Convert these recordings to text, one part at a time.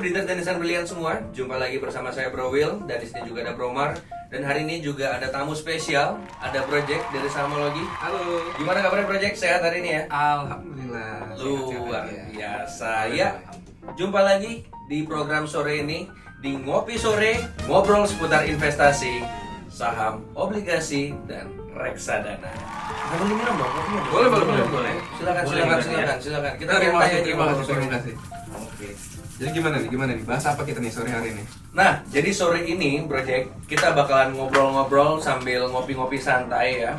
Briders dan insan brilian semua, jumpa lagi bersama saya Bro Will, dan di sini juga ada Bro Mar. Dan hari ini juga ada tamu spesial, ada Project dari Salmology. Halo. Gimana kabarnya Project? Sehat hari ini ya? Alhamdulillah. Luar biasa ya. Jumpa lagi di program sore ini di Ngopi Sore, ngobrol seputar investasi, saham, obligasi, dan reksadana. Boleh minum dong? Boleh. Silakan. Kita Terima tanya aja kasih. ngobrol sore. Oke. Jadi gimana nih? Bahas apa kita nih sore hari ini? Nah, jadi sore ini, Project, kita bakalan ngobrol-ngobrol sambil ngopi-ngopi santai ya.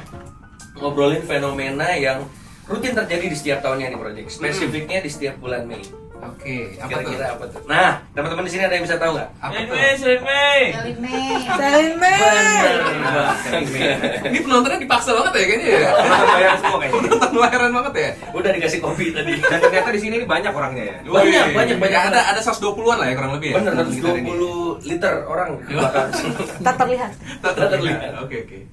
Ngobrolin fenomena yang rutin terjadi di setiap tahunnya nih, Project. Spesifiknya di setiap bulan Mei. Oke, Kira-kira apa tuh? Nah, teman-teman di sini ada yang bisa tahu nggak? Apa tuh? Selin Mei. Ini penontonnya dipaksa banget ya kayaknya ya. Bayar semua kayaknya. Penonton bayaran banget ya. Udah dikasih kopi tadi. Dan ternyata di sini ini banyak orangnya ya. Banyak. Ada 120-an lah ya kurang lebih ya. Bener, Kita ini. 120 liter orang di belakang. Tak terlihat. Tak terlihat. Oke.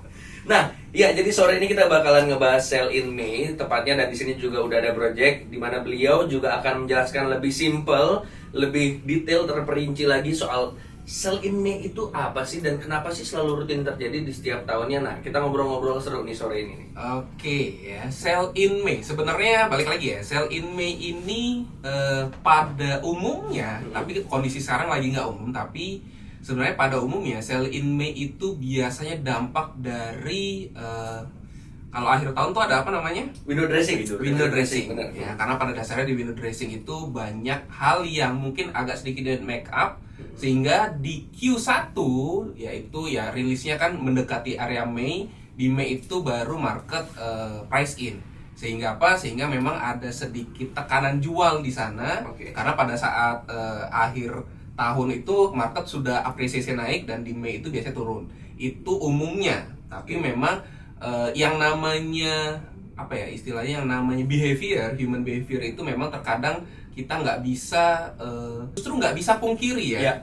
Nah, ya jadi sore ini kita bakalan ngebahas sell in May, tepatnya, dan di sini juga udah ada Project di mana beliau juga akan menjelaskan lebih simple, lebih detail, terperinci lagi soal sell in May itu apa sih dan kenapa sih selalu rutin terjadi di setiap tahunnya. Nah, kita ngobrol-ngobrol seru nih sore ini nih. Oke ya, sell in May. Sebenarnya balik lagi ya, sell in May ini pada umumnya, tapi kondisi sekarang lagi nggak umum, tapi sebenarnya pada umumnya sell in May itu biasanya dampak dari kalau akhir tahun tuh ada apa namanya? Window dressing. Window dressing. Benar. Ya, karena pada dasarnya di window dressing itu banyak hal yang mungkin agak sedikit make up sehingga di Q1 yaitu ya rilisnya kan mendekati area Mei. Di Mei itu baru market price in. Sehingga apa? Sehingga memang ada sedikit tekanan jual di sana. Oke. Karena pada saat akhir tahun itu market sudah apresiasi naik dan di Mei itu biasanya turun. Itu umumnya. Tapi memang yang namanya apa ya istilahnya, yang namanya human behavior itu memang terkadang kita nggak bisa justru nggak bisa pungkiri ya.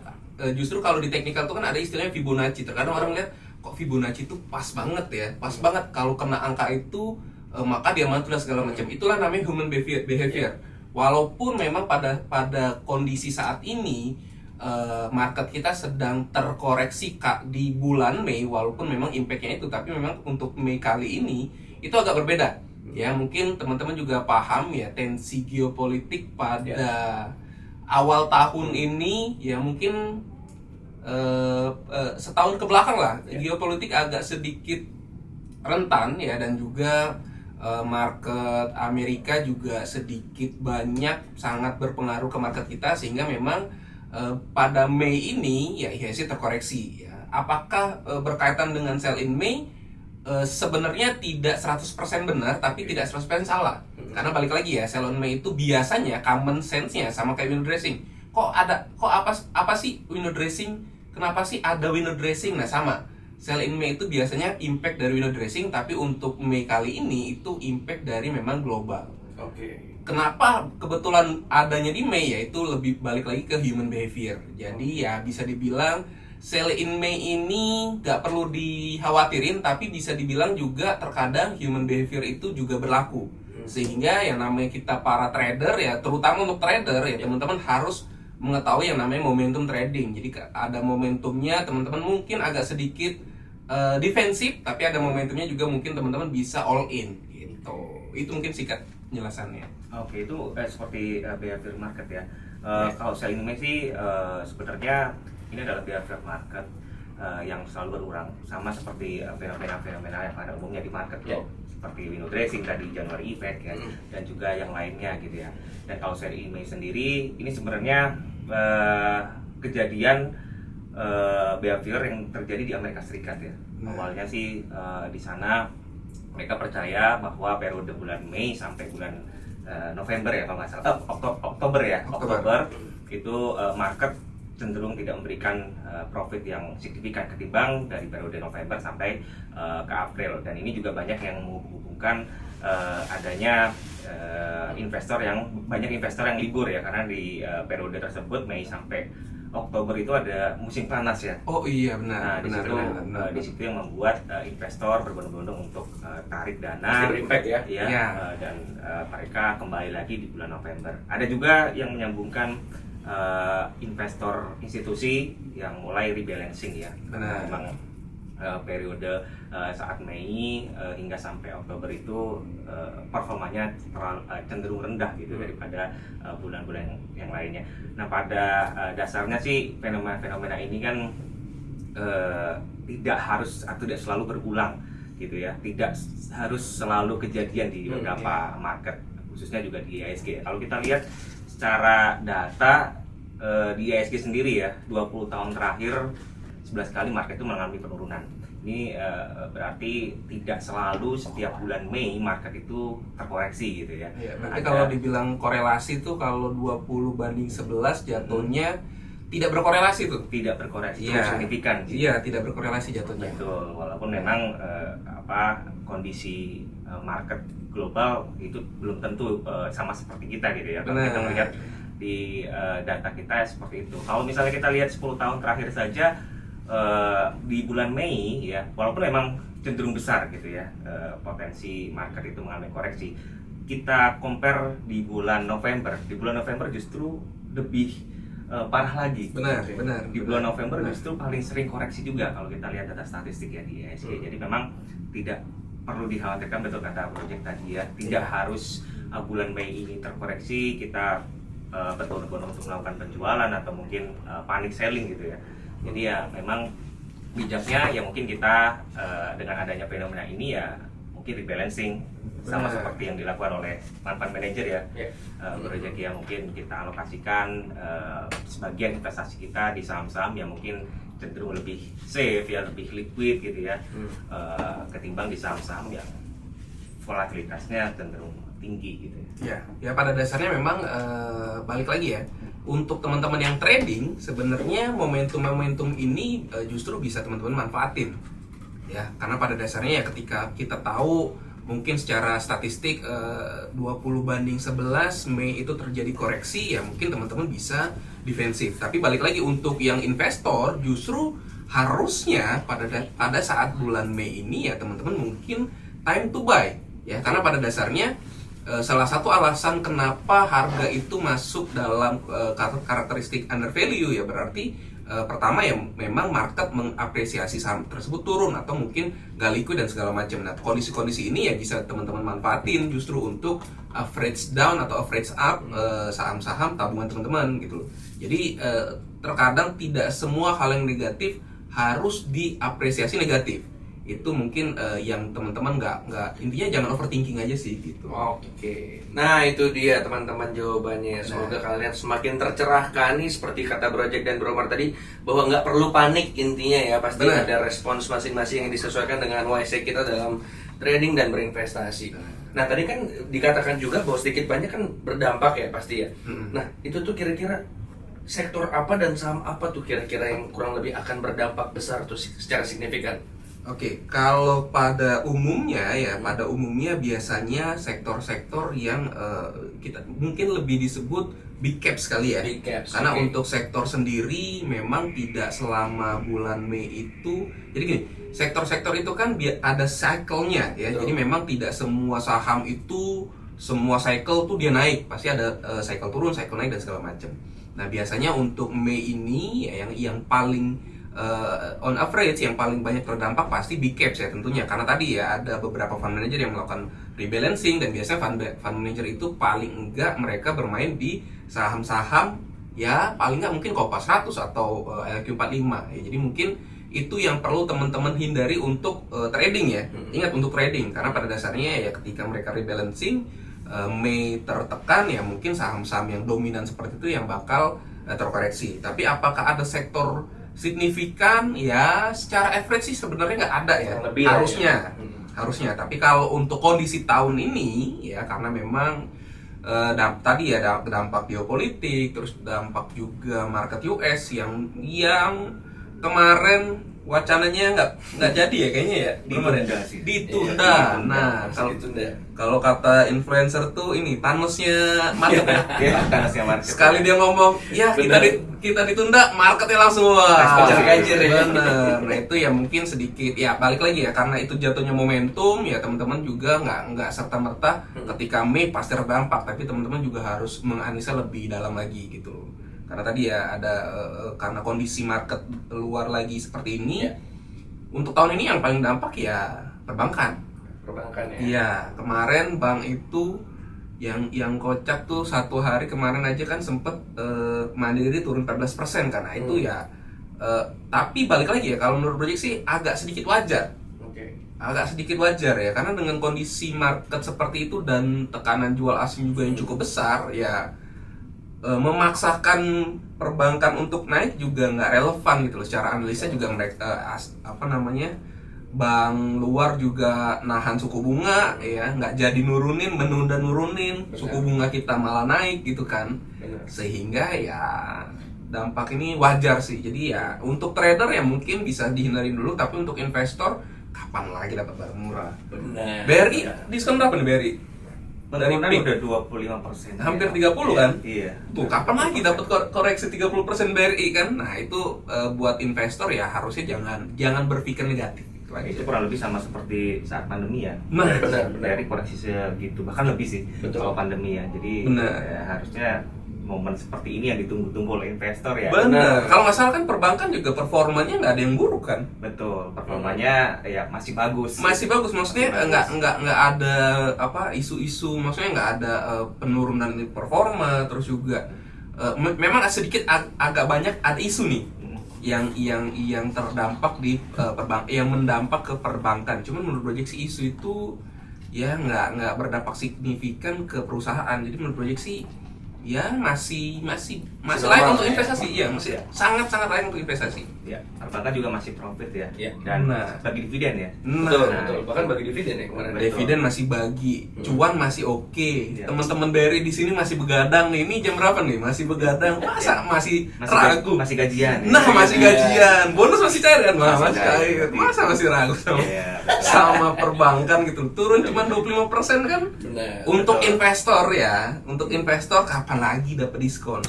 Justru kalau di teknikal itu kan ada istilahnya Fibonacci. Terkadang orang lihat kok Fibonacci itu pas banget ya, pas banget kalau kena angka itu maka dia mantul segala macam. Itulah namanya human behavior. Walaupun memang pada kondisi saat ini market kita sedang terkoreksi di bulan Mei, walaupun memang impactnya itu, tapi memang untuk Mei kali ini itu agak berbeda. Ya mungkin teman-teman juga paham ya tensi geopolitik pada awal tahun ini ya mungkin setahun ke belakang lah geopolitik agak sedikit rentan ya, dan juga market Amerika juga sedikit banyak sangat berpengaruh ke market kita, sehingga memang pada Mei ini ya IHSG terkoreksi ya. Apakah berkaitan dengan sell in May? Sebenarnya tidak 100% benar, tapi tidak 100% salah. Karena balik lagi ya, sell in May itu biasanya common sense-nya sama kayak window dressing. Apa sih window dressing? Kenapa sih ada window dressing? Nah sama, sell in May itu biasanya impact dari window dressing, tapi untuk Mei kali ini itu impact dari memang global. Oke. Kenapa kebetulan adanya di Mei, yaitu lebih balik lagi ke human behavior. Jadi ya bisa dibilang sell in May ini nggak perlu dikhawatirin, tapi bisa dibilang juga terkadang human behavior itu juga berlaku. Sehingga yang namanya kita para trader ya, terutama untuk trader ya teman-teman harus mengetahui yang namanya momentum trading. Jadi ada momentumnya, teman-teman mungkin agak sedikit defensif, tapi ada momentumnya juga mungkin teman-teman bisa all in gitu. Itu mungkin singkat penjelasannya. Oke, itu seperti behavior market ya. Kalau sell in May sih sebenarnya ini adalah behavior market yang selalu berulang, sama seperti fenomena-fenomena yang pada umumnya di market seperti window dressing tadi, January effect ya, dan juga yang lainnya gitu ya. Dan kalau sell in May sendiri ini sebenarnya kejadian behavior yang terjadi di Amerika Serikat ya. Awalnya sih di sana mereka percaya bahwa periode bulan Mei sampai bulan November ya kalau nggak salah, Oktober itu market cenderung tidak memberikan profit yang signifikan ketimbang dari periode November sampai ke April. Dan ini juga banyak yang menghubungkan adanya banyak investor yang libur ya, karena di periode tersebut Mei sampai Oktober itu ada musim panas ya. Oh iya benar. Nah, di situ yang membuat investor berbondong-bondong untuk tarik dana, Impact dan mereka kembali lagi di bulan November. Ada juga yang menyambungkan investor institusi yang mulai rebalancing ya. Benar. Memang periode saat Mei hingga sampai Oktober itu performanya cenderung rendah gitu daripada bulan-bulan yang lainnya. Nah pada dasarnya sih fenomena ini kan tidak harus atau tidak selalu berulang gitu ya, tidak harus selalu kejadian di beberapa market, khususnya juga di IHSG. Kalau kita lihat secara data di IHSG sendiri ya, 20 tahun terakhir 11 kali market itu mengalami penurunan. Ini berarti tidak selalu setiap bulan Mei market itu terkoreksi gitu ya. Iya, berarti kalau dibilang korelasi tuh kalau 20 banding 11 jatuhnya tidak berkorelasi tuh. Tidak berkoreksi Iya. signifikan. Iya, tidak berkorelasi jatuhnya. Betul, walaupun memang kondisi market global itu belum tentu sama seperti kita gitu ya. Kalau Benar. kita melihat di data kita seperti itu. Kalau misalnya kita lihat 10 tahun terakhir saja di bulan Mei ya, walaupun memang cenderung besar gitu ya potensi market itu mengalami koreksi. Kita compare di bulan November. Di bulan November justru lebih parah lagi. Benar, Oke. benar. Di bulan benar, November benar. justru paling sering koreksi juga kalau kita lihat data statistik ya di IHSG. Jadi memang tidak perlu dikhawatirkan, betul kata Project tadi ya. Tidak harus bulan Mei ini terkoreksi kita betul-betul untuk melakukan penjualan atau mungkin panic selling gitu ya. Jadi ya memang bijaknya ya mungkin kita dengan adanya fenomena ini ya mungkin rebalancing sama Benar. seperti yang dilakukan oleh fund manager ya. Project ya mungkin kita alokasikan sebagian investasi kita di saham-saham yang mungkin cenderung lebih safe ya, lebih liquid gitu ya, ketimbang di saham-saham yang volatilitasnya cenderung tinggi gitu ya. Ya pada dasarnya memang balik lagi ya. Untuk teman-teman yang trading, sebenarnya momentum-momentum ini justru bisa teman-teman manfaatin. Ya, karena pada dasarnya ya ketika kita tahu mungkin secara statistik 20 banding 11 Mei itu terjadi koreksi, ya mungkin teman-teman bisa defensif. Tapi balik lagi untuk yang investor justru harusnya pada saat bulan Mei ini ya teman-teman mungkin time to buy ya, karena pada dasarnya salah satu alasan kenapa harga itu masuk dalam karakteristik under value ya berarti pertama ya memang market mengapresiasi saham tersebut turun atau mungkin gak liquid dan segala macam. Nah kondisi-kondisi ini ya bisa teman-teman manfaatin justru untuk average down atau average up saham-saham tabungan teman-teman gitu loh. Jadi terkadang tidak semua hal yang negatif harus diapresiasi negatif. Itu mungkin yang teman-teman nggak intinya jangan overthinking aja sih gitu. Oke, nah itu dia teman-teman jawabannya. Semoga kalian semakin tercerahkan nih seperti kata Project dan Bro Omar tadi bahwa nggak perlu panik intinya ya, pasti Benar. ada respons masing-masing yang disesuaikan dengan WC kita dalam trading dan berinvestasi. Nah tadi kan dikatakan juga bahwa sedikit banyak kan berdampak ya pasti ya. Nah itu tuh kira-kira sektor apa dan saham apa tuh kira-kira yang kurang lebih akan berdampak besar tuh secara signifikan? Oke, kalau pada umumnya ya, pada umumnya biasanya sektor-sektor yang kita mungkin lebih disebut big caps kali ya. Big caps, Karena oke. untuk sektor sendiri memang tidak selama bulan Mei itu. Jadi gini, sektor-sektor itu kan ada cycle-nya ya. Betul. Jadi memang tidak semua saham itu semua cycle tuh dia naik, pasti ada cycle turun, cycle naik dan segala macam. Nah, biasanya untuk Mei ini ya, yang paling on average yang paling banyak terdampak pasti big caps ya tentunya, karena tadi ya ada beberapa fund manager yang melakukan rebalancing dan biasanya fund manager itu paling enggak mereka bermain di saham-saham ya paling enggak mungkin Kompas 100 atau LQ45 ya. Jadi mungkin itu yang perlu teman-teman hindari untuk trading ya. Ingat untuk trading karena pada dasarnya ya ketika mereka rebalancing Mei tertekan ya mungkin saham-saham yang dominan seperti itu yang bakal terkoreksi. Tapi apakah ada sektor signifikan ya secara average sih sebenarnya nggak ada ya, Kurang lebih harusnya lah ya. harusnya. Tapi kalau untuk kondisi tahun ini ya karena memang tadi ya dampak geopolitik, terus dampak juga market US yang kemarin wacananya nggak jadi ya kayaknya ya Ditunda sih. ditunda. Iya, Nah masih ditunda. kalau kata influencer tuh ini Thanosnya market ya. Ya, tanasnya market. Sekali dia ngomong, ya Benar. kita ditunda, marketnya langsung wah. Kajar-kajar ya. Bener. Nah itu ya mungkin sedikit ya balik lagi ya karena itu jatuhnya momentum ya teman-teman juga nggak serta merta ketika Mei pasti terdampak, tapi teman-teman juga harus menganalisa lebih dalam lagi gitu. karena tadi ya ada karena kondisi market luar lagi seperti ini. Ya. Untuk tahun ini yang paling dampak ya perbankan. Perbankan ya. Iya, kemarin bank itu yang kocak tuh satu hari kemarin aja kan sempet Mandiri turun 14% karena itu ya. Tapi balik lagi ya, kalau menurut proyek sih agak sedikit wajar. Agak sedikit wajar ya, karena dengan kondisi market seperti itu dan tekanan jual asing juga yang cukup besar ya, memaksakan perbankan untuk naik juga nggak relevan gitu loh. Secara analisa juga mereka bank luar juga nahan suku bunga ya, nggak jadi nurunin, menunda nurunin. Benar. Suku bunga kita malah naik gitu kan. Benar. Sehingga ya dampak ini wajar sih. Jadi ya untuk trader ya mungkin bisa dihindari dulu, tapi untuk investor kapan lagi dapat barang murah? Benar. BRI diskon berapa nih BRI? Dari Penurunan peak udah 25%. hampir ya. 30 kan? Iya. Tuh kapan lagi dapat koreksi 30% BRI kan? Nah itu buat investor ya harusnya jangan berpikir negatif. Itu kurang lebih sama seperti saat pandemi ya. Nah, benar. Dari koreksi segitu, bahkan lebih sih. Betul. Kalau pandemi ya. Jadi Benar. ya, harusnya momen seperti ini yang ditunggu-tunggu oleh investor ya. Benar. Kalau nggak salah kan perbankan juga performanya nggak ada yang buruk kan? Betul. Performanya ya masih bagus. Masih bagus, maksudnya Masih bagus. nggak ada isu-isu, maksudnya nggak ada penurunan performa, terus juga memang sedikit agak banyak ada isu nih yang terdampak di yang mendampak ke perbankan. Cuman menurut proyek sih isu itu ya nggak berdampak signifikan ke perusahaan. Jadi menurut proyek sih ya masih layak untuk investasi. Iya, masih sangat layak untuk investasi. Ya, perbankan juga masih profit ya. Ya. Dan Nah. bagi dividen ya. Betul, Nah, betul. Bahkan bagi dividen ya kemarin. Betul. dividen masih bagi, cuan masih oke. Iya. Teman-teman BRI di sini masih begadang nih. Ini jam berapa nih? Masih begadang. Masa masih ragu? Masih gajian. Nah, masih gajian. Bonus masih cair kan? Masih Masih cair. cair. Masa masih ragu sama, Iya, betul. sama perbankan gitu. Turun cuma 25% kan? Benar. Untuk Betul. investor ya. Untuk investor kapan lagi dapat diskon?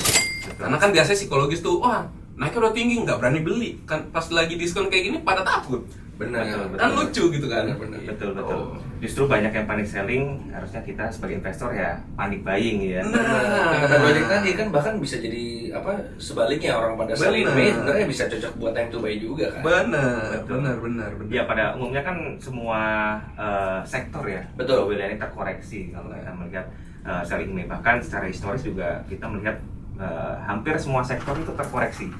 Karena kan biasanya psikologis tuh, wah, naiknya udah tinggi, nggak berani beli. Kan pas lagi diskon kayak gini pada takut. Benar. Betul, Kan lucu gitu kan? Benar. Betul. Oh. Justru banyak yang panic selling, harusnya kita sebagai investor ya panic buying ya. Nah. Kata Project tadi kan bahkan bisa jadi sebaliknya, orang pada sell in Benar. May sebenarnya bisa cocok buat time to buy juga kan. Benar. Ya pada umumnya kan semua sektor ya. Betul. Ini terkoreksi kalau kita melihat selling May. Bahkan secara historis juga kita melihat hampir semua sektor itu terkoreksi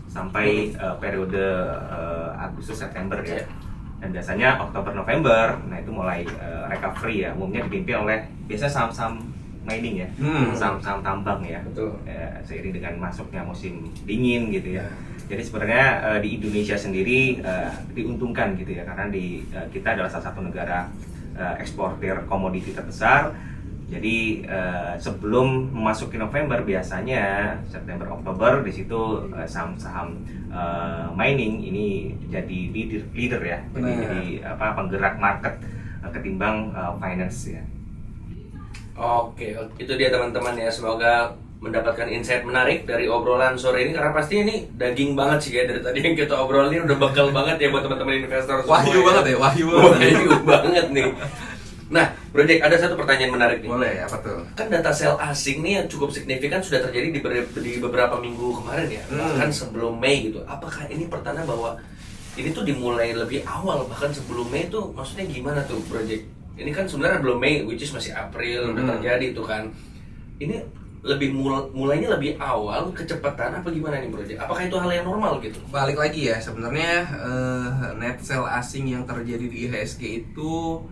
sampai periode Agustus September ya. Iya. Dan biasanya Oktober November, nah itu mulai recovery ya. Umumnya dipimpin oleh biasanya saham-saham mining ya, saham-saham tambang ya. Betul. Seiring dengan masuknya musim dingin gitu ya. Jadi sebenarnya di Indonesia sendiri diuntungkan gitu ya, karena kita adalah salah satu negara eksportir komoditi terbesar. Jadi sebelum memasuki November biasanya September Oktober di situ saham-saham mining ini jadi leader ya. Jadi penggerak market ketimbang finance ya. Oke, itu dia teman-teman ya. Semoga mendapatkan insight menarik dari obrolan sore ini, karena pasti ini daging banget sih ya dari tadi yang kita obrolin, udah bekal banget ya buat teman-teman investor semua. Wahyu banget ya, wahyu banget nih. Nah, Project, ada satu pertanyaan menarik nih. Boleh, apa tuh? Kan data sell asing nih yang cukup signifikan sudah terjadi di beberapa minggu kemarin ya, bahkan sebelum Mei gitu. Apakah ini pertanda bahwa ini tuh dimulai lebih awal, bahkan sebelum Mei tuh maksudnya gimana tuh Project? Ini kan sebenarnya belum Mei, which is masih April, udah terjadi tuh kan. Ini lebih mulainya lebih awal, kecepatan apa gimana nih Project? Apakah itu hal yang normal gitu? Balik lagi ya, sebenarnya net sell asing yang terjadi di IHSG itu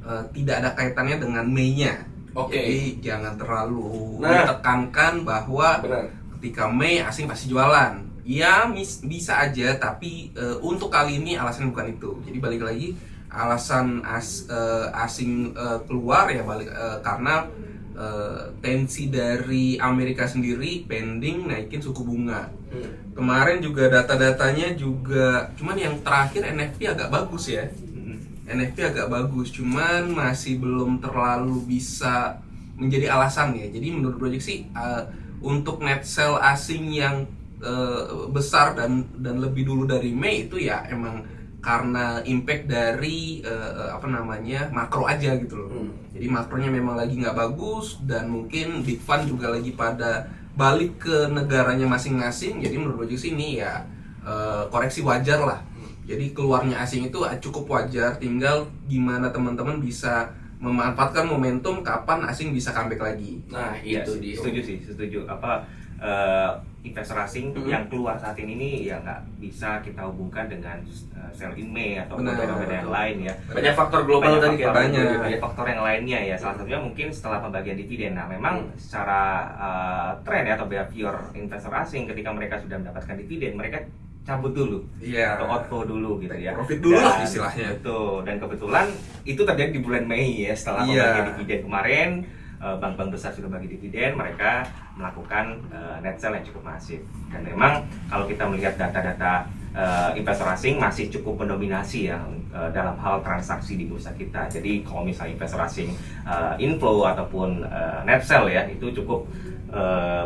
tidak ada kaitannya dengan Mei-nya. Oke. Jadi jangan terlalu Nah. ditekankan bahwa Benar. ketika Mei asing pasti jualan. Ya bisa aja, tapi untuk kali ini alasan bukan itu. Jadi balik lagi, alasan asing keluar ya karena tensi dari Amerika sendiri pending naikin suku bunga. Kemarin juga data-datanya juga, cuman yang terakhir NFP agak bagus ya. NFP agak bagus, cuman masih belum terlalu bisa menjadi alasan ya. Jadi menurut Project sih untuk net sell asing yang besar dan lebih dulu dari Mei itu ya emang karena impact dari makro aja gitu loh. Jadi makronya memang lagi nggak bagus dan mungkin big fund juga lagi pada balik ke negaranya masing-masing. Jadi menurut gue sih ini ya koreksi wajar lah. Jadi keluarnya asing itu cukup wajar, tinggal gimana teman-teman bisa memanfaatkan momentum kapan asing bisa comeback lagi. Nah, Iya, itu dia. setuju. Investor asing yang keluar saat ini ya nggak bisa kita hubungkan dengan sell in May atau Benar. beda-beda yang lain ya. Banyak faktor global tadi kan. Banyak faktor yang lainnya ya. Salah satunya mungkin setelah pembagian dividen. Nah, memang secara tren atau behavior investor asing ketika mereka sudah mendapatkan dividen, mereka cabut dulu Iya. atau outflow dulu gitu ya. Profit dulu lah Dan- istilahnya. Betul. Dan kebetulan itu terjadi di bulan Mei ya, setelah Iya. pembagian dividen kemarin. Bank-bank besar sudah bagi dividen, mereka melakukan net sell yang cukup masif. Dan memang kalau kita melihat data-data investor asing masih cukup mendominasi ya dalam hal transaksi di bursa kita. Jadi kalau misalnya investor asing inflow ataupun net sell ya, itu cukup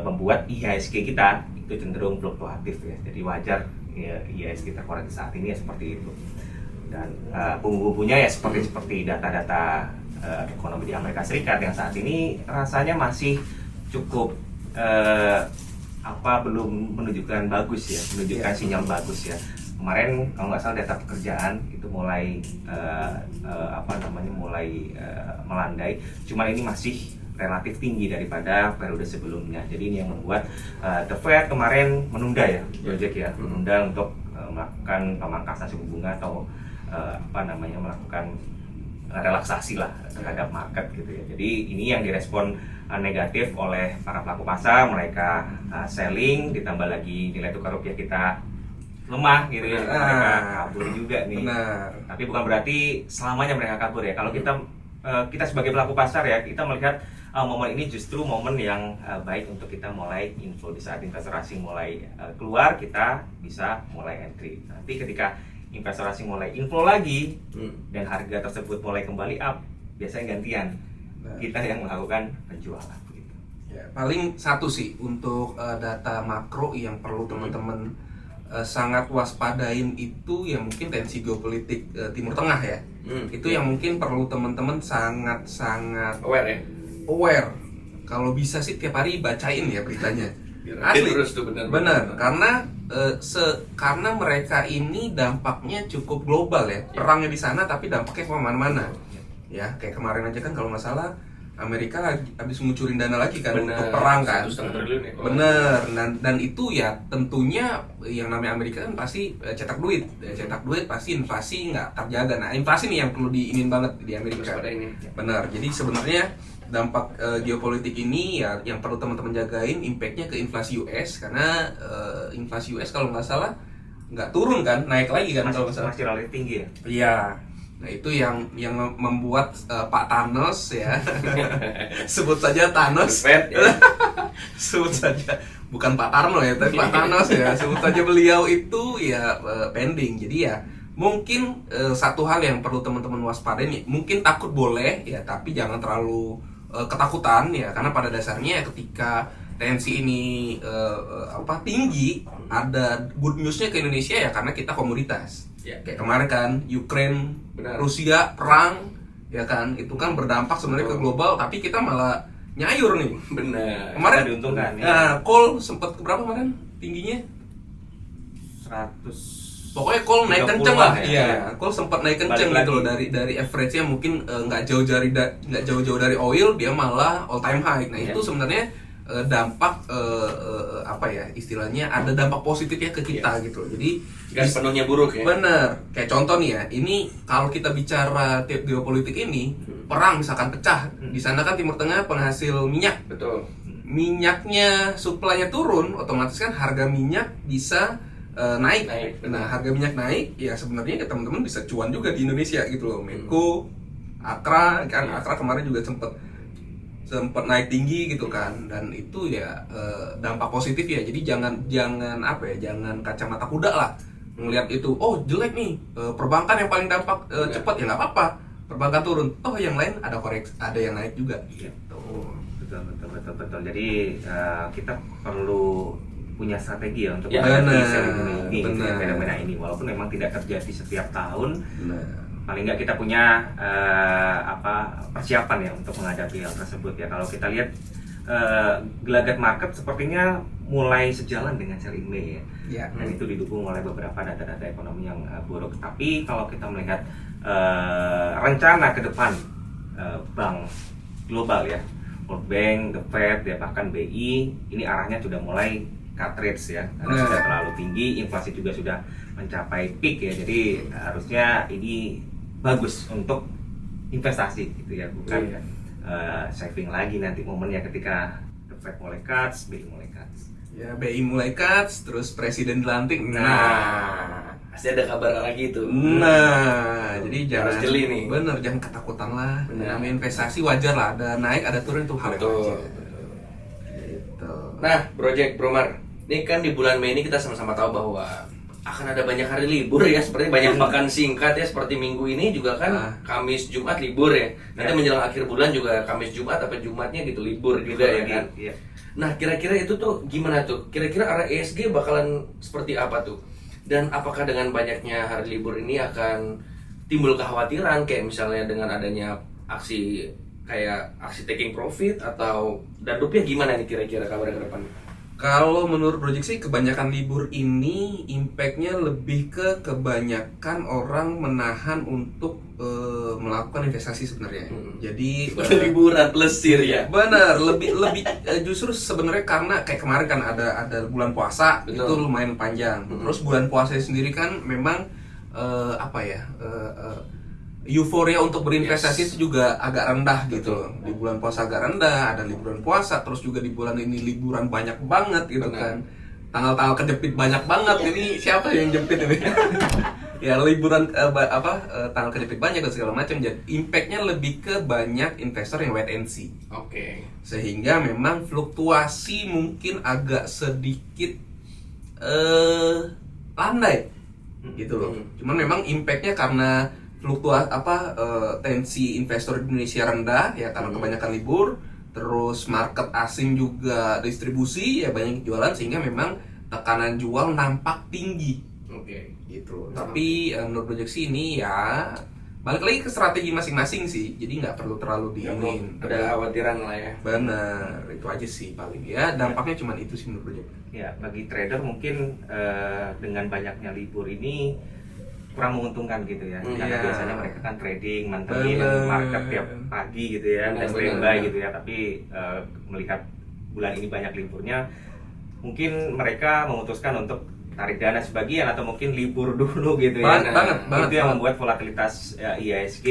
membuat IHSG kita itu cenderung fluktuatif ya. Jadi wajar ya, IHSG terkoreksi saat ini ya seperti itu. Dan bumbu-bumbunya ya seperti data-data ekonomi di Amerika Serikat yang saat ini rasanya masih cukup belum menunjukkan bagus ya, menunjukkan sinyal bagus ya. Kemarin kalau nggak salah data pekerjaan itu mulai melandai, cuman ini masih relatif tinggi daripada periode sebelumnya. Jadi ini yang membuat The Fed kemarin menunda ya, menunda untuk melakukan pemangkasan suku bunga atau melakukan relaksasi lah terhadap market gitu ya. Jadi ini yang direspon negatif oleh para pelaku pasar, mereka selling, ditambah lagi nilai tukar rupiah kita lemah gitu ya, mereka kabur juga nih. Benar. Tapi bukan berarti selamanya mereka kabur ya. Kalau kita sebagai pelaku pasar ya, kita melihat momen ini justru momen yang baik untuk kita mulai inflow. Di saat investor asing mulai keluar, kita bisa mulai entry. Nanti ketika investor asing mulai inflow lagi dan harga tersebut mulai kembali up, biasanya gantian kita yang melakukan penjualan gitu. Ya, paling satu sih untuk data makro yang perlu teman-teman sangat waspadain itu ya mungkin tensi geopolitik Timur Tengah ya. Itu yang mungkin perlu teman-teman sangat Aware ya. aware. Kalau bisa sih tiap hari bacain ya beritanya. Asli. Terus tuh benar. Benar, karena mereka ini dampaknya cukup global ya. Perangnya di sana tapi dampaknya kemana-mana. Ya, kayak kemarin aja kan kalau nggak salah Amerika habis ngucurin dana lagi kan untuk perang kan. 1,5 triliun ya. Bener, dan itu ya tentunya yang namanya Amerika kan pasti cetak duit pasti inflasi nggak terjaga. Nah inflasi nih yang perlu diinin banget di Amerika. Bener, jadi sebenarnya dampak geopolitik ini ya yang perlu teman-teman jagain impactnya ke inflasi US karena inflasi US kalau nggak salah nggak turun kan, naik lagi kan kalau nggak salah. Masih relatif tinggi ya. Iya. Nah itu yang membuat Pak Thanos ya sebut saja Thanos Fed, ya. sebut saja bukan Pak Tarno ya tapi Pak Thanos ya sebut saja beliau itu ya pending. Jadi ya mungkin satu hal yang perlu teman-teman waspadain ya, mungkin takut boleh ya tapi jangan terlalu ketakutan ya karena pada dasarnya ketika tensi ini tinggi, ada good newsnya ke Indonesia ya karena kita komoditas. Ya. Kayak kemarin kan Ukraine, Benar. Rusia perang ya kan itu kan berdampak sebenarnya ke global tapi kita malah nyayur nih. Benar. Kemarin Kita diuntungkan, ya. Nah, call sempat berapa kemarin tingginya? 100 Pokoknya call naik 30 kenceng lah. ya. Iya, call sempat naik kenceng Balik gitu loh lagi. dari average-nya mungkin nggak jauh-jauh dari oil, dia malah all time high. Nah, Iya. itu sebenarnya dampak istilahnya ada dampak positif ya ke kita gitu loh. Jadi Gak sepenuhnya buruk ya. bener, kayak contoh nih ya, ini kalau kita bicara geopolitik ini, perang misalkan pecah, di sana kan Timur Tengah penghasil minyak, Betul. minyaknya supply-nya turun, otomatis kan harga minyak bisa naik. benar. Nah, harga minyak naik, ya sebenarnya teman-teman bisa cuan juga di Indonesia gitu loh. Medco, Akra, kan Akra kemarin juga sempat naik tinggi gitu kan, dan itu ya dampak positif ya. Jadi jangan kacamata kuda lah ngelihat itu, oh jelek nih perbankan yang paling dampak cepat ya nggak apa-apa, perbankan turun, toh yang lain ada koreksi, ada yang naik juga gitu. Betul. Jadi kita perlu punya strategi ya untuk Ya, menghadapi benar, fenomena ini, walaupun memang tidak terjadi setiap tahun. Nah, Paling nggak kita punya persiapan ya untuk menghadapi hal tersebut ya. Kalau kita lihat gelagat market sepertinya mulai sejalan dengan sell in May ya. Ya. Dan itu didukung oleh beberapa data-data ekonomi yang buruk. Tapi kalau kita melihat rencana ke depan bank global ya, World Bank, The Fed, ya bahkan BI, ini arahnya sudah mulai cut rates ya, karena sudah terlalu tinggi, inflasi juga sudah mencapai peak ya, jadi harusnya ini bagus untuk investasi gitu ya, bukan saving lagi nanti momennya ketika The Fed mulai cuts, BI mulai cuts. Ya, BI mulai cuts, terus presiden dilantik. Nah, pasti ada kabar lagi itu. Nah, jadi Harus jangan jeli nih. Bener, jangan ketakutan lah. Bener. Namanya investasi wajar lah, ada naik, ada turun itu hal yang Betul. wajar. Gitu. Nah, Project Bromar, ini kan di bulan Mei ini kita sama-sama tahu bahwa akan ada banyak hari libur ya, seperti banyak makan singkat ya, seperti minggu ini juga kan Kamis Jumat libur ya. Nanti menjelang akhir bulan juga Kamis Jumat apa Jumatnya gitu libur juga ya kan. Iya. Nah, kira-kira itu tuh gimana tuh? Kira-kira arah ESG bakalan seperti apa tuh? Dan apakah dengan banyaknya hari libur ini akan timbul kekhawatiran kayak misalnya dengan adanya aksi kayak aksi taking profit atau dan rupiah gimana nih kira-kira kabar ke depan? Kalau menurut proyeksi kebanyakan libur ini impactnya lebih ke kebanyakan orang menahan untuk melakukan investasi sebenarnya. Jadi Liburan plesir ya. benar lebih justru sebenarnya karena kayak kemarin kan ada bulan puasa. Betul. Itu lumayan panjang. Terus bulan puasa sendiri kan memang euforia untuk berinvestasi itu juga agak rendah gitu loh. Di bulan puasa agak rendah, ada liburan puasa, terus juga di bulan ini liburan banyak banget gitu Benar. kan. Tanggal-tanggal kejepit banyak banget. Ini siapa yang jepit ini? Ya liburan tanggal kejepit banyak dan segala macam. Jadi impactnya lebih ke banyak investor yang wait and see. Oke. Sehingga memang fluktuasi mungkin agak sedikit landai gitu loh. Cuman memang impactnya karena tensi investor di Indonesia rendah ya karena kebanyakan libur, terus market asing juga distribusi ya banyak jualan sehingga memang tekanan jual nampak tinggi Oke. gitu. Tapi menurut proyeksi ini ya balik lagi ke strategi masing-masing sih, jadi nggak perlu terlalu diinin. Ada khawatiran lah ya. Benar, itu aja sih paling ya dampaknya cuma itu sih menurut proyeksi. Ya, bagi trader mungkin dengan banyaknya libur ini kurang menguntungkan gitu ya. Karena Iya. biasanya mereka kan trading, mantengin Bener. market tiap pagi gitu ya, Bener, dan standby bener. gitu ya. Tapi melihat bulan ini banyak liburnya, mungkin mereka memutuskan untuk tarik dana sebagian atau mungkin libur dulu gitu ya. Banget. Itu yang membuat volatilitas IHSG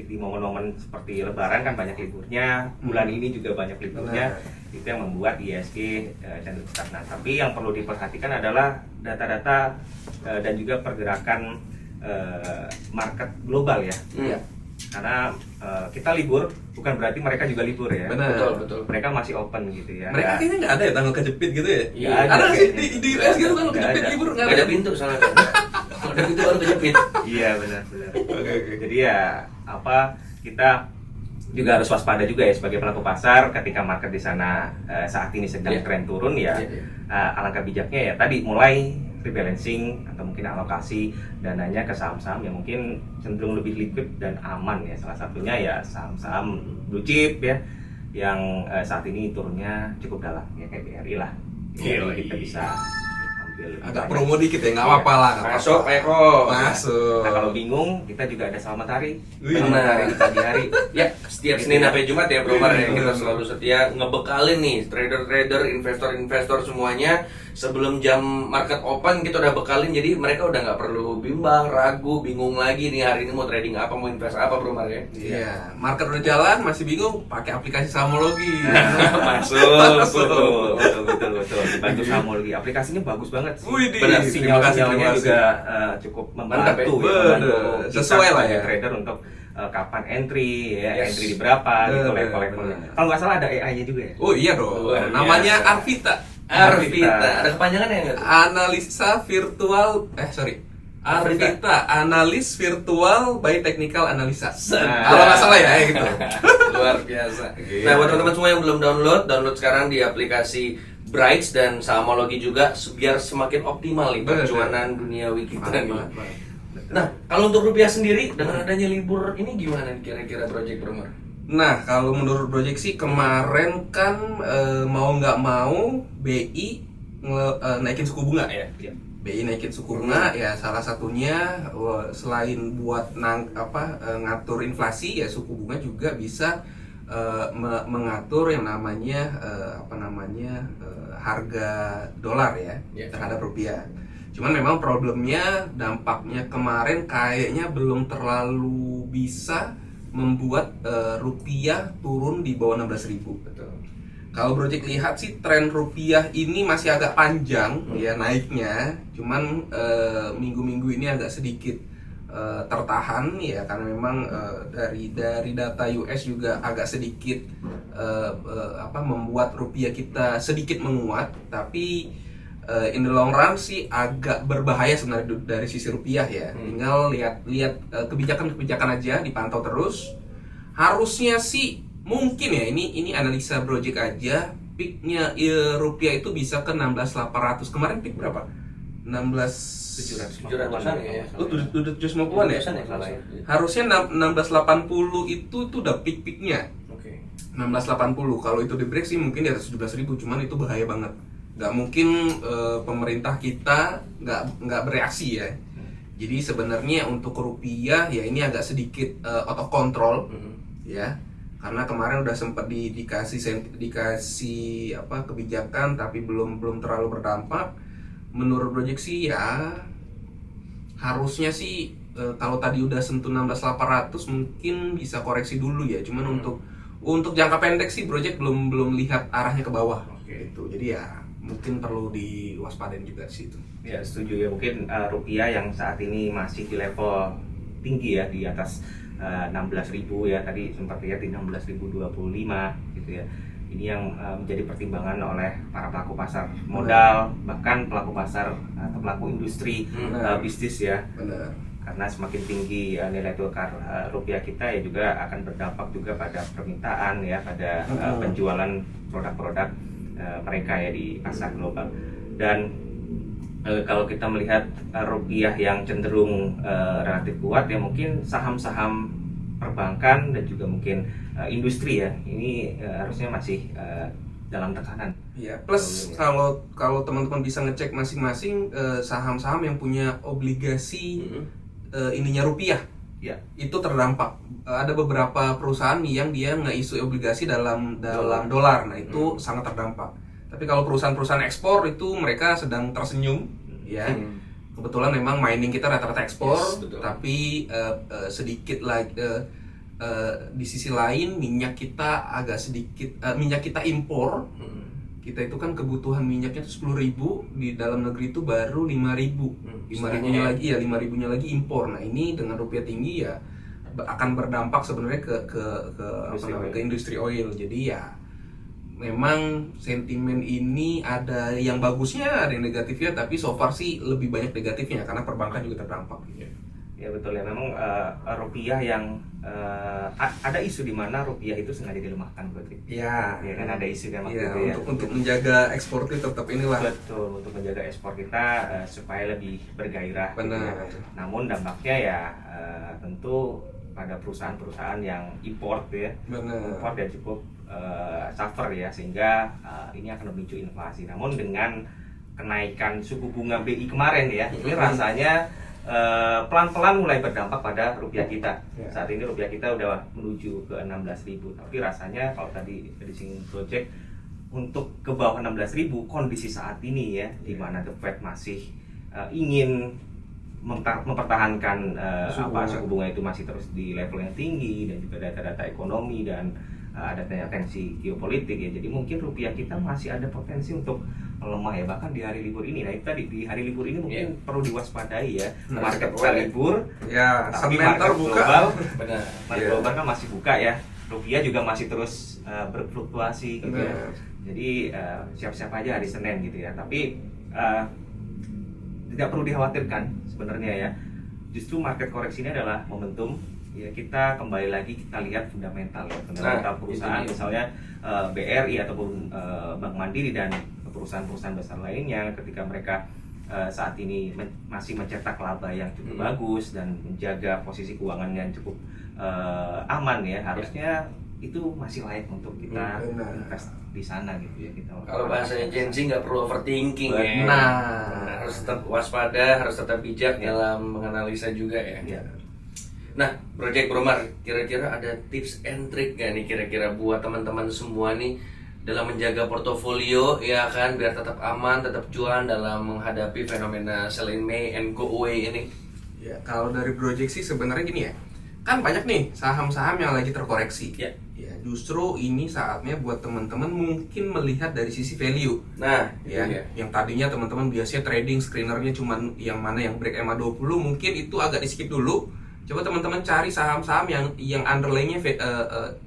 di momen-momen seperti Lebaran kan banyak liburnya, bulan ini juga banyak liburnya. Itu yang membuat IHSG cenderung stagnan. Tapi yang perlu diperhatikan adalah data-data dan juga pergerakan market global ya. Iya. Karena kita libur bukan berarti mereka juga libur ya. Benar. Betul. Mereka masih open gitu ya. Mereka kayaknya nggak ada ya tanggal kejepit gitu ya? Iya, Ada nggak sih kayaknya. di US gitu tanggal Nggak kejepit ada. libur Nggak ada pintu soalnya kan. Kalau ada pintu baru kejepit. Iya benar. Oke. Jadi ya kita juga harus waspada juga ya sebagai pelaku pasar ketika market di sana saat ini sedang Iya. tren turun ya. Iya. Alangkah bijaknya ya tadi mulai rebalancing atau mungkin alokasi dananya ke saham-saham yang mungkin cenderung lebih liquid dan aman ya. Salah satunya ya saham-saham blue chip ya yang saat ini turunnya cukup dalam ya kayak BRI lah. Jadi kita bisa ambil Agak banyak. promo dikit ya, nggak apa-apa lah. nggak Masuk, apa-apa. Eko. Masuk. Nah kalau bingung kita juga ada saham matahari. Wih. Saham matahari di pagi hari. Ya, setiap Senin sampai Jumat ya Bro Mar ya, kita selalu setia ngebekalin nih trader-trader, investor-investor semuanya sebelum jam market open kita udah bekalin, jadi mereka udah nggak perlu bimbang, ragu, bingung lagi nih hari ini mau trading apa, mau invest apa Bro Mar ya. Iya, market udah jalan masih bingung pakai aplikasi Samologi. Masuk. Betul. Dibantu Samologi. Aplikasinya bagus banget sih. Wih, Benar, terima kasih, Sinyal-sinyalnya terima kasih. juga cukup Mantap ya. membantu ya. Bener. Membantu kita Sesuai lah sebagai ya. trader untuk kapan entry ya, Yes. entry di berapa gitu Bener, level-levelnya. bener. Kalau nggak salah ada AI-nya juga ya. Oh iya dong, Luar namanya biasa. Arvita. Arvita, ada kepanjangannya nggak tuh? Analisa virtual, Arvita, analis virtual by technical analisa. Sedap. Kalau nggak salah ya gitu. Luar biasa. Gitu. Nah, buat teman-teman semua yang belum download sekarang di aplikasi Brights dan Samologi juga biar semakin optimal nih Bener. perjuangan duniawi kita nih. Banget. Nah, kalau untuk rupiah sendiri dengan adanya libur ini gimana nih kira-kira Project Bromar? Nah, kalau menurut proyeksi kemarin kan mau nggak mau BI naikin suku bunga ya. Iya. BI naikin suku bunga ya, salah satunya selain buat ngatur inflasi ya, suku bunga juga bisa mengatur yang namanya harga dolar ya terhadap rupiah. Cuman memang problemnya, dampaknya kemarin kayaknya belum terlalu bisa membuat rupiah turun di bawah 16.000. Betul. Kalau Project lihat sih tren rupiah ini masih agak panjang ya naiknya, cuman minggu-minggu ini agak sedikit tertahan ya, karena memang dari data US juga agak sedikit membuat rupiah kita sedikit menguat, tapi in the long run sih agak berbahaya sebenarnya dari sisi rupiah ya. Tinggal lihat kebijakan-kebijakan aja, dipantau terus. Harusnya sih mungkin ya, ini analisa project aja, peaknya rupiah itu bisa ke 16.800. Kemarin peak berapa? 700-an ya. Oh, udah 750-an ya? Harusnya 1680 itu udah peak-peaknya. Oke. 1680. Kalau itu di break sih mungkin di atas 17.000, cuman itu bahaya banget. Nggak mungkin pemerintah kita nggak bereaksi ya. Jadi sebenarnya untuk rupiah ya ini agak sedikit out of control ya, karena kemarin udah sempat dikasih kebijakan tapi belum terlalu berdampak. Menurut proyeksi ya harusnya sih kalau tadi udah sentuh 16.800 mungkin bisa koreksi dulu ya. Cuman untuk jangka pendek sih project belum lihat arahnya ke bawah. Oke. Gitu. Jadi ya mungkin perlu diwaspadain juga di situ. Ya, setuju ya. Mungkin rupiah yang saat ini masih di level tinggi ya, di atas 16.000 ya. Tadi sempat lihat di 16.025 gitu ya. Ini yang menjadi pertimbangan oleh para pelaku pasar modal, bahkan pelaku pasar atau pelaku industri bisnis ya. Benar. Karena semakin tinggi nilai tukar rupiah kita ya juga akan berdampak juga pada permintaan ya, pada penjualan produk-produk mereka ya di pasar global. Dan kalau kita melihat rupiah yang cenderung relatif kuat ya, mungkin saham-saham perbankan dan juga mungkin industri ya, ini harusnya masih dalam tekanan. Ya, plus kalau teman-teman bisa ngecek masing-masing saham-saham yang punya obligasi ininya rupiah, Ya. itu terdampak. Ada beberapa perusahaan yang dia nggak isu obligasi dalam dolar, nah itu sangat terdampak. Tapi kalau perusahaan-perusahaan ekspor itu mereka sedang tersenyum, ya. Kebetulan memang mining kita rata-rata ekspor, tapi sedikit lagi di sisi lain minyak kita agak sedikit, minyak kita impor. Kita itu kan kebutuhan minyaknya itu 10.000, di dalam negeri itu baru 5.000. 5.000-nya lagi ya, 5.000-nya lagi impor. Nah, ini dengan rupiah tinggi ya akan berdampak sebenarnya ke industri oil. Jadi ya memang sentimen ini ada yang bagusnya, ada yang negatifnya, tapi so far sih lebih banyak negatifnya karena perbankan juga terdampak. Ya betul ya, memang rupiah yang ada isu di mana rupiah itu sengaja dilemahkan, berarti. Ya kan ada isu kan waktu ya, itu ya. untuk menjaga ekspor itu tetap inilah. Betul, untuk menjaga ekspor kita supaya lebih bergairah. Benar. Gitu ya. Namun dampaknya ya tentu pada perusahaan-perusahaan yang import ya. Benar. Import ya cukup suffer ya, sehingga ini akan memicu inflasi. Namun dengan kenaikan suku bunga BI kemarin ya, ini rasanya pelan-pelan mulai berdampak pada rupiah kita. Saat ini rupiah kita udah menuju ke 16.000, tapi rasanya kalau tadi disinggung project untuk ke bawah 16.000 kondisi saat ini ya, di mana The Fed masih ingin mempertahankan suku bunga itu masih terus di level yang tinggi, dan juga data-data ekonomi dan ada tensi geopolitik ya. Jadi mungkin rupiah kita masih ada potensi untuk melemah ya, bahkan di hari libur ini. Nah itu tadi, di hari libur ini mungkin perlu diwaspadai ya. Market buka libur ya, tapi segmen market terbuka. global, Benar. market global kan masih buka ya. Rupiah juga masih terus berfluktuasi gitu ya. Jadi siap-siap aja hari Senin gitu ya. Tapi tidak perlu dikhawatirkan sebenarnya ya. Justru market koreksi ini adalah momentum ya, kita kembali lagi kita lihat fundamental ya, fundamental perusahaan misalnya BRI ataupun Bank Mandiri dan perusahaan-perusahaan besar lainnya, ketika mereka saat ini masih mencetak laba yang cukup bagus dan menjaga posisi keuangan yang cukup aman ya, harusnya itu masih layak untuk kita Benar. invest di sana gitu ya kita. Kalau bahasanya Gen Z nggak perlu overthinking ya. Nah. Harus tetap waspada, harus tetap bijak dalam menganalisa juga ya. Ya. Nah, Project Bromar, kira-kira ada tips and trick gak nih kira-kira buat teman-teman semua nih dalam menjaga portofolio ya kan biar tetap aman, tetap cuan dalam menghadapi fenomena sell in May and go away ini. Ya, kalau dari project sih sebenarnya gini ya. Kan banyak nih saham-saham yang lagi terkoreksi. Ya. Ya, justru ini saatnya buat teman-teman mungkin melihat dari sisi value. Nah, Ya, itu dia. yang tadinya teman-teman biasanya trading screenernya cuman yang mana yang break EMA 20, mungkin itu agak di skip dulu. Coba teman-teman cari saham-saham yang underlying-nya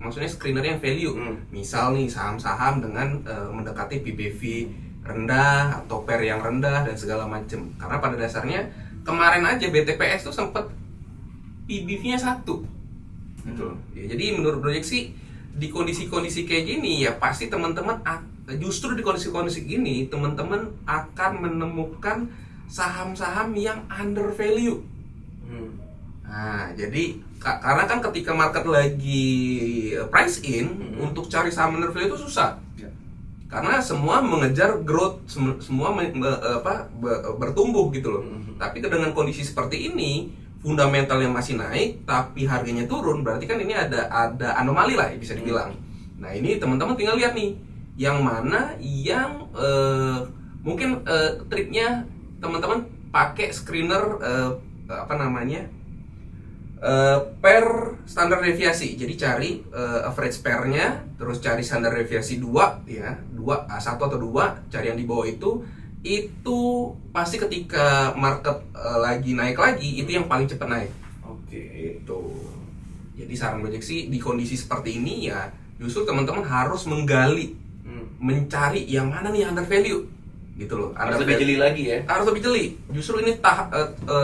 maksudnya screenernya yang value. Misal nih saham-saham dengan mendekati PBV rendah atau PER yang rendah dan segala macam. Karena pada dasarnya kemarin aja BTPS tuh sempet PBV-nya 1. Gitu. Ya, jadi menurut proyeksi di kondisi-kondisi kayak gini ya pasti teman-teman justru di kondisi-kondisi gini teman-teman akan menemukan saham-saham yang under value. Nah, jadi karena kan ketika market lagi price in untuk cari saham under value itu susah. Ya. Karena semua mengejar growth, semua bertumbuh gitu loh. Tapi dengan kondisi seperti ini, fundamentalnya masih naik tapi harganya turun, berarti kan ini ada anomali lah bisa dibilang. Nah, ini teman-teman tinggal lihat nih yang mana yang mungkin triknya teman-teman pakai screener per standar deviasi. Jadi cari average pair-nya, terus cari standar deviasi 2 ya, 1 atau 2, cari yang di bawah itu pasti ketika market lagi naik lagi itu yang paling cepat naik. Oke. Itu. Jadi saran proyeksi di kondisi seperti ini ya justru teman-teman harus menggali, mencari yang mana nih yang under value gitu loh. Harus lebih jeli lagi ya. Harus lebih jeli. Justru ini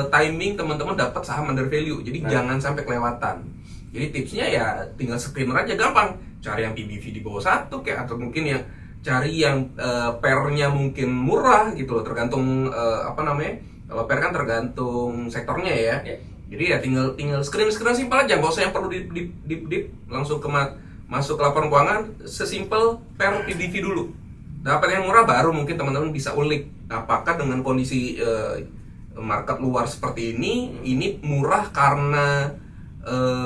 timing teman-teman dapat saham under value. Jadi jangan sampai kelewatan. Jadi tipsnya ya tinggal screener aja gampang. Cari yang PBV di bawah 1 kayak atau mungkin yang cari yang pair-nya mungkin murah gitu loh. Tergantung kalau pair kan tergantung sektornya ya. Jadi ya tinggal screen simpel aja, nggak usah yang perlu di langsung masuk ke laporan keuangan, sesimpel pair PBV dulu. Dapat yang murah baru mungkin teman-teman bisa ulik apakah dengan kondisi market luar seperti ini murah karena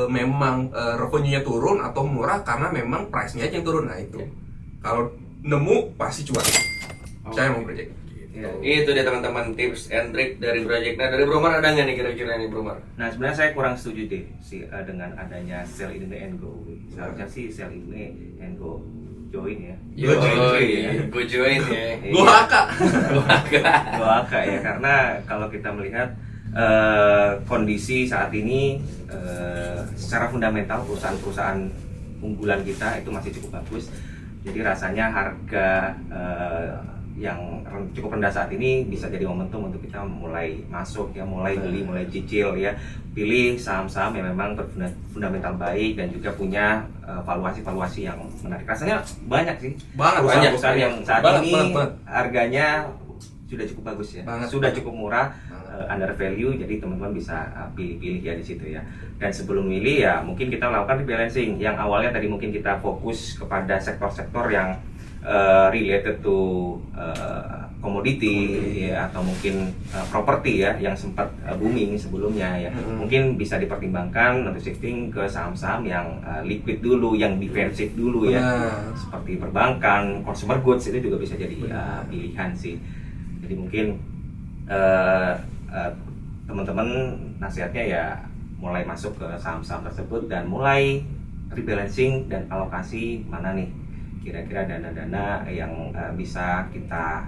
memang revenue-nya turun atau murah karena memang price-nya aja yang turun. Nah itu kalau nemu pasti cuan. Saya mau project. Ya, itu dia teman-teman tips and trick dari project. Nah, dari Bromar ada nggak nih kira-kira nih Bromar? Nah, sebenarnya saya kurang setuju deh dengan adanya sell in May and go away. Seharusnya sih sell in May and go join ya. Go join ya. Gua akak. Gua akak ya, karena kalau kita melihat kondisi saat ini secara fundamental perusahaan-perusahaan unggulan kita itu masih cukup bagus. Jadi rasanya harga yang cukup rendah saat ini bisa jadi momentum untuk kita mulai masuk ya, mulai beli, mulai cicil ya. Pilih saham-saham yang memang berfundamental baik dan juga punya valuasi-valuasi yang menarik. Rasanya banyak sih. Perusahaan yang saat ini harganya sudah cukup bagus ya. Sudah cukup murah, under value, jadi teman-teman bisa pilih-pilih ya di situ ya. Dan sebelum milih ya mungkin kita melakukan rebalancing yang awalnya tadi mungkin kita fokus kepada sektor-sektor yang related to komoditi ya, atau mungkin properti ya yang sempat booming sebelumnya ya. Mungkin bisa dipertimbangkan untuk shifting ke saham-saham yang liquid dulu, yang defensif dulu ya. Seperti perbankan, consumer goods itu juga bisa jadi pilihan sih. Jadi mungkin teman-teman nasihatnya ya mulai masuk ke saham-saham tersebut dan mulai rebalancing dan alokasi mana nih kira-kira dana-dana yang bisa kita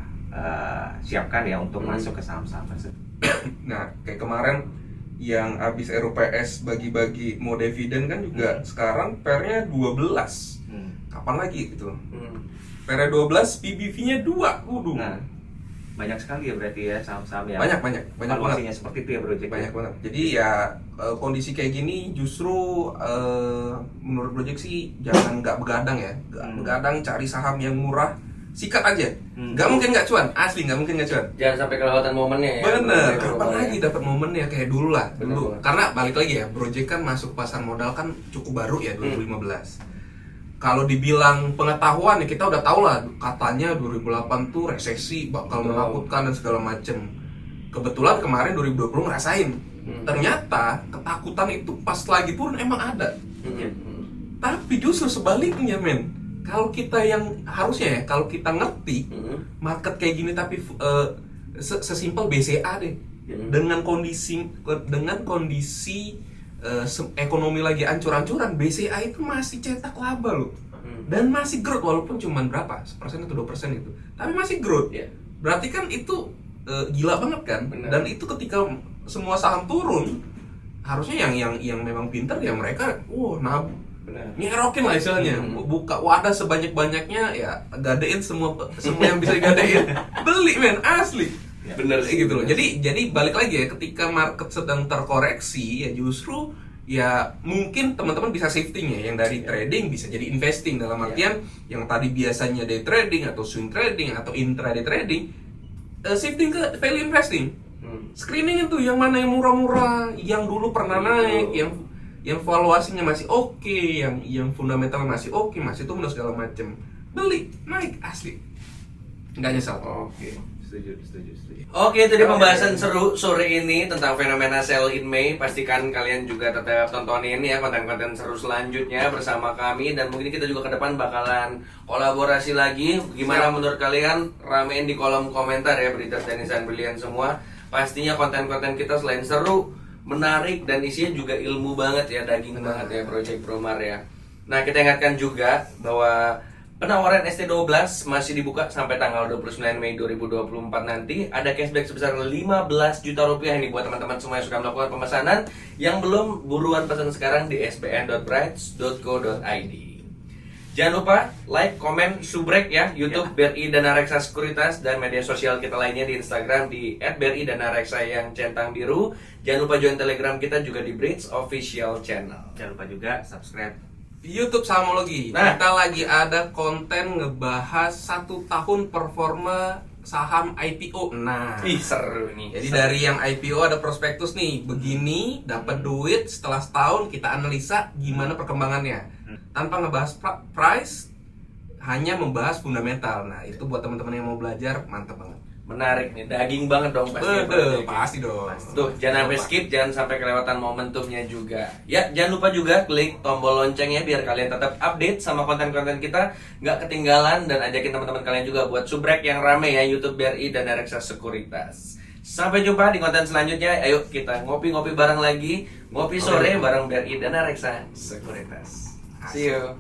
siapkan ya untuk masuk ke saham-saham tersebut. Nah, kayak kemarin yang habis RUPS bagi-bagi mau dividen kan juga sekarang pair-nya 12. Kapan lagi gitu? Pair-nya 12, PBV-nya 2. Nah, banyak sekali ya berarti ya saham-saham yang banyak valuasinya seperti itu ya Project. Banyak banget. Jadi ya kondisi kayak gini justru menurut Project sih jangan nggak begadang ya. Begadang, cari saham yang murah, sikat aja. Nggak mungkin nggak cuan, asli nggak mungkin nggak cuan. Jangan sampai kelewatan momennya ya. Bener, kapan lagi dapat momennya kayak dulu lah. Dulu. Karena balik lagi ya, Project kan masuk pasar modal kan cukup baru ya 2015. kalau dibilang pengetahuan ya kita udah tahu lah, katanya 2008 tuh resesi bakal menakutkan dan segala macem. Kebetulan kemarin 2020 ngerasain. Ternyata ketakutan itu pas lagi turun emang ada. Tapi justru sebaliknya men, kalau kita yang harusnya ya, kalau kita ngerti market kayak gini tapi sesimpel BCA deh, dengan kondisi ekonomi lagi ancur-ancuran, BCA itu masih cetak laba loh, dan masih growth walaupun cuma berapa 1% atau 2% itu, tapi masih growth. Berarti kan itu gila banget kan. Benar. Dan itu ketika semua saham turun, harusnya yang memang pintar ya mereka nyerokin lah istilahnya, buka wadah sebanyak-banyaknya ya, gadein semua yang bisa digadein, beli men, asli. Bener sih gitu loh. Jadi balik lagi ya, ketika market sedang terkoreksi ya justru ya mungkin teman-teman bisa shifting ya, yang dari trading bisa jadi investing, dalam artian yang tadi biasanya day trading atau swing trading atau intraday trading, shifting ke value investing. Screening itu yang mana yang murah-murah, yang dulu pernah naik, yang valuasinya masih oke, yang fundamental masih oke, masih tumbuh segala macem, beli naik asli nggak nyesal. Setuju. Oke, itu dia pembahasan seru sore ini tentang fenomena sell in May. Pastikan kalian juga tetap tontonin ya konten-konten seru selanjutnya bersama kami, dan mungkin kita juga ke depan bakalan kolaborasi lagi. Gimana menurut kalian? Ramein di kolom komentar ya, Breeders dan Insan Brilian semua. Pastinya konten-konten kita selain seru, menarik, dan isinya juga ilmu banget ya, daging banget ya Project Promar ya. Nah, kita ingatkan juga bahwa penawaran ST12 masih dibuka sampai tanggal 29 Mei 2024 nanti. Ada cashback sebesar 15 juta rupiah ini buat teman-teman semua yang suka melakukan pemesanan. Yang belum, buruan pesan sekarang di sbn.brights.co.id. Jangan lupa like, komen, subrek ya YouTube BRI Dana Reksa Sekuritas, dan media sosial kita lainnya di Instagram di @BRI Dana Reksa yang centang biru. Jangan lupa join Telegram kita juga di Bridge Official Channel. Jangan lupa juga subscribe YouTube Sahamologi. Nah, kita lagi ada konten ngebahas 1 tahun performa saham IPO. Nah, Seru nih. jadi dari yang IPO ada prospektus nih, begini dapat duit, setelah setahun kita analisa gimana perkembangannya. Tanpa ngebahas price, hanya membahas fundamental. Nah, itu buat teman-teman yang mau belajar, mantap banget. Menarik nih, daging banget dong pasti. Pasti dong. Tuh, jangan sampai skip, jangan sampai kelewatan momentumnya juga. Ya, jangan lupa juga klik tombol loncengnya biar kalian tetap update sama konten-konten kita, nggak ketinggalan, dan ajakin teman-teman kalian juga buat subrek yang rame ya YouTube BRI dan Reksa Sekuritas. Sampai jumpa di konten selanjutnya. Ayo kita ngopi-ngopi bareng lagi, ngopi sore bareng BRI dan Reksa Sekuritas. See you.